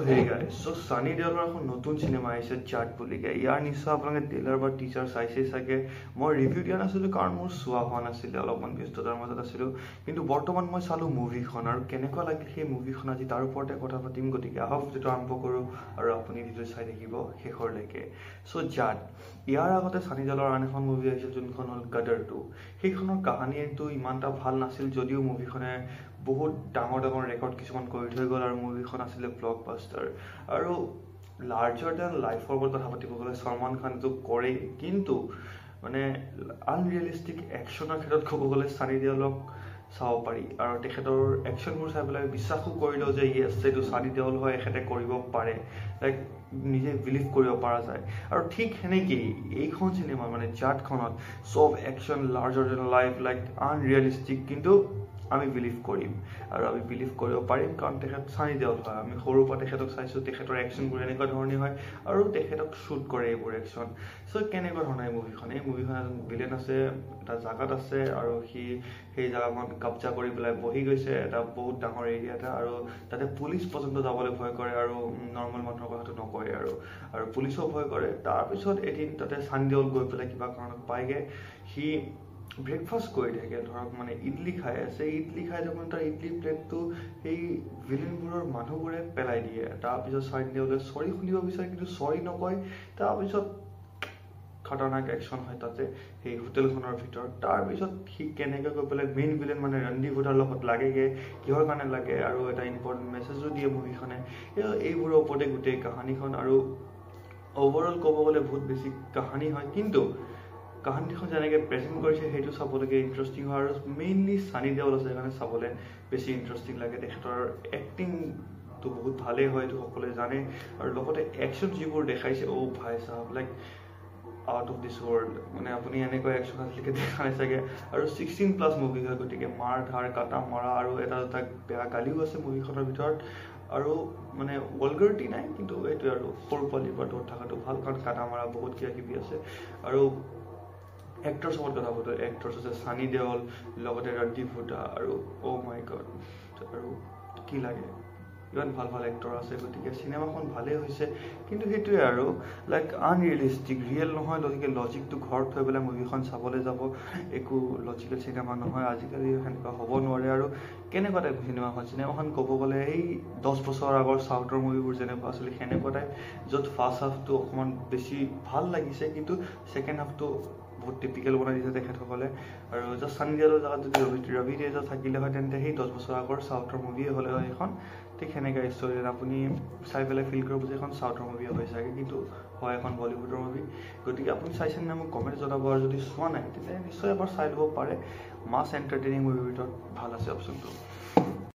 hey guys, so Sunny Deol এখন নতুন cinema আহিছে জাট বুলিকে ইয়াৰ নিশ্চয় আপোনালোকে ট্ৰেইলাৰ বা টিচাৰ চাইছে চাগে মই ৰিভিউ দিয়া নাছিলোঁ কাৰণ মোৰ চোৱা হোৱা নাছিলে অলপমান ব্যস্ততাৰ মাজত আছিলোঁ কিন্তু বৰ্তমান মই চালোঁ মুভিখন আৰু কেনেকুৱা লাগিল সেই মুভিখন আজি তাৰ ওপৰতে কথা পাতিম গতিকে আহক ভিডিঅ'টো আৰম্ভ কৰোঁ আৰু আপুনি ভিডিঅ' চাই থাকিব শেষৰলৈকে চ' জাট ইয়াৰ আগতে সানি দেওলৰ আন এখন মুভি আহিছিল যোনখন হ'ল গদৰ 2 সেইখনৰ কাহিনীটো ইমানটা ভাল নাছিল যদিও মুভিখনে বহুত ডাঙৰ ৰেকৰ্ড কিছুমান কৰি থৈ গ'ল আৰু মুভিখন আছিলে ব্লকবাষ্টাৰ আৰু লাৰ্জাৰ দেন লাইফৰ ওপৰত কথা পাতিব গ'লে সলমান খানটো কৰে কিন্তু মানে আনৰিয়েলিষ্টিক একশ্যনৰ ক্ষেত্ৰত ক'ব গ'লে সানি দেওলক চাব পাৰি আৰু তেখেতৰ একশ্যনবোৰ চাই পেলাই বিশ্বাসো কৰিলোঁ যে ইয়েছ এইটো সানি দেওল হয় এখেতে কৰিব পাৰে লাইক নিজে বিলিভ কৰিব পৰা যায় আৰু ঠিক সেনেকেই এইখন চিনেমা মানে জাটখনত চব action larger than life like unrealistic কিন্তু আমি বিলিভ কৰিম আৰু আমি বিলিভ কৰিব পাৰিম কাৰণ তেখেত সানি দেওল হয় আমি সৰুৰ পৰা তেখেতক চাইছোঁ তেখেতৰ একশ্যনবোৰ এনেকুৱা ধৰণে হয় আৰু তেখেতক শ্বুট কৰে এইবোৰ একশ্যন চ' কেনেকুৱা ধৰণৰ এই মুভিখন এজন ভিলেন আছে এটা জাগাত আছে আৰু সি সেই জাগাখন কব্জা কৰি পেলাই বহি গৈছে এটা বহুত ডাঙৰ এৰিয়া এটা আৰু তাতে পুলিচ পৰ্যন্ত যাবলৈ ভয় কৰে আৰু নৰ্মেল মানুহৰ কথাটো নকয় আৰু পুলিচো ভয় কৰে তাৰপিছত এদিন তাতে সানি দেওল গৈ পেলাই কিবা কাৰণত পায়গে সি ব্ৰেকফাষ্ট কৰি থাকে ধৰক মানে ইডলি খাই আছে ইডলি খাই থাকোঁতে তাৰ ইডলি প্লেটটো সেই ভিলেনবোৰৰ মানুহবোৰে পেলাই দিয়ে তাৰপিছত সানি দেওলে চৰি শুনিব বিচাৰে কিন্তু চৰি নকয় তাৰপিছত খতৰনাক একশ্যন হয় তাতে সেই হোটেলখনৰ ভিতৰত তাৰপিছত সি কেনেকৈ গৈ পেলাই মেইন ভিলেন মানে ৰণদীপ হুডাৰ লগত লাগেগে কিহৰ কাৰণে লাগে আৰু এটা ইম্পৰ্টেণ্ট মেছেজো দিয়ে মুভিখনে এইবোৰৰ ওপৰতে গোটেই কাহিনীখন আৰু অভাৰঅল ক'ব গ'লে বহুত বেছি কাহিনী হয় কিন্তু কাহিনীখন যেনেকৈ প্ৰেজেণ্ট কৰিছে সেইটো চাবলৈকে ইণ্টাৰেষ্টিং হয় আৰু মেইনলি সানি দেওল আছে সেইকাৰণে চাবলৈ বেছি ইণ্টাৰেষ্টিং লাগে তেখেতৰ এক্টিংটো বহুত ভালেই হয় এইটো সকলোৱে জানে আৰু লগতে একশ্যন যিবোৰ দেখাইছে ভাই চাহাব like out of this world মানে আপুনি এনেকুৱা একশ্যন আজিলৈকে দেখা নাই চাগে আৰু 16+ মুভি হয় গতিকে মাৰ ধাৰ কাটা মৰা আৰু এটা বেয়া গালিও আছে মুভিখনৰ ভিতৰত আৰু মানে ভলগাৰিটি নাই কিন্তু এইটোৱে আৰু সৰু পোৱালিৰ পৰা দূৰত থকাটো ভাল কাৰণ কাটা মৰা বহুত কিবা আছে আৰু এক্টৰ্ছ লগত কথা পাতোঁ এক্টৰ্ছ আছে সানি দেওল লগতে ৰণদীপ হুডা আৰু মাই গড আৰু কি লাগে ইমান ভাল এক্টৰ আছে গতিকে চিনেমাখন ভালেই হৈছে কিন্তু সেইটোৱে আৰু লাইক আনৰিয়েলিষ্টিক ৰিয়েল নহয় গতিকে লজিকটো ঘৰত থৈ পেলাই মুভিখন চাবলৈ যাব একো লজিকেল চিনেমা নহয় আজিকালি সেনেকুৱা হ'ব নোৱাৰে আৰু কেনেকুৱা টাইপ চিনেমাখন ক'ব গ'লে এই 10 বছৰ আগৰ চাউথৰ মুভিবোৰ যেনেকুৱা আছিলে সেনেকুৱা টাইপ য'ত ফাৰ্ষ্ট হাফটো অকণমান বেছি ভাল লাগিছে কিন্তু ছেকেণ্ড হাফটো বহুত টিপিকেল বনাই দিছে তেখেতসকলে আৰু জাষ্ট সানি দেওলৰ জেগাত যদি ৰবি তেজা থাকিলে হয় তেন্তে সেই 10 বছৰ আগৰ চাউথৰ মুভিয়ে হ'লে হয় এখন ঠিক সেনেকৈ ষ্টৰি আপুনি চাই পেলাই ফিল কৰিব যে এখন চাউথৰ মুভি হৈ চাগে কিন্তু হয় এখন বলিউডৰ মুভি গতিকে আপুনি চাইছে নে মোক কমেণ্ট জনাব আৰু যদি চোৱা নাই তেতিয়া নিশ্চয় এবাৰ চাই ল'ব পাৰে মাছ এণ্টাৰটেইনিং মুভিৰ ভিতৰত ভাল আছে অপশ্যনটো